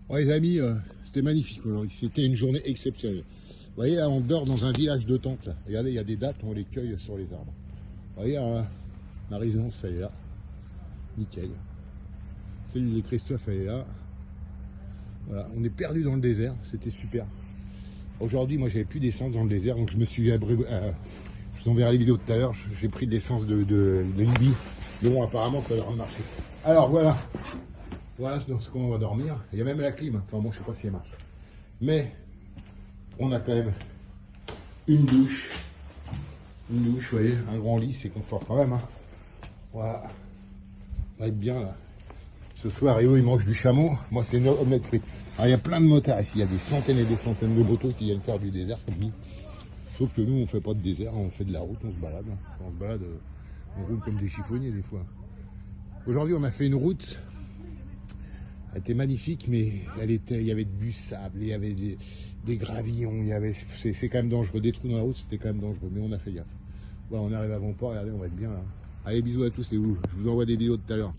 Ouais les amis, c'était magnifique aujourd'hui, c'était une journée exceptionnelle. Vous voyez là, on dort dans un village de tentes là. Regardez, il y a des dattes, on les cueille sur les arbres. Vous voyez, ma résidence elle est là. Nickel. Celle de Christophe elle est là. Voilà, on est perdu dans le désert, c'était super. Aujourd'hui, moi j'avais plus d'essence dans le désert, donc je me suis abreuvé. Je vous enverrai les vidéos tout à l'heure, j'ai pris de l'essence de Libye. Mais bon, apparemment ça va marcher. Alors voilà. Voilà ce qu'on va dormir. Il y a même la clim. Enfin bon, je sais pas si elle marche. Mais on a quand même une douche. Une douche, vous voyez, un grand lit, c'est confort quand même. Hein. Voilà. On va être bien là. Ce soir, Eo, il mange du chameau. Moi, c'est une omelette frite. Alors, il y a plein de motards ici. Il y a des centaines et des centaines de motos qui viennent faire du désert comme nous. Sauf que nous, on fait pas de désert, on fait de la route, on se balade. Hein. On se balade, on roule comme des chiffonniers des fois. Aujourd'hui, on a fait une route. Elle était magnifique, mais il y avait du sable, il y avait des gravillons, c'est quand même dangereux. Des trous dans la route, c'était quand même dangereux, mais on a fait gaffe. Voilà, on arrive à Ventport, regardez, on va être bien là. Allez, bisous à tous et vous. Je vous envoie des vidéos tout à l'heure.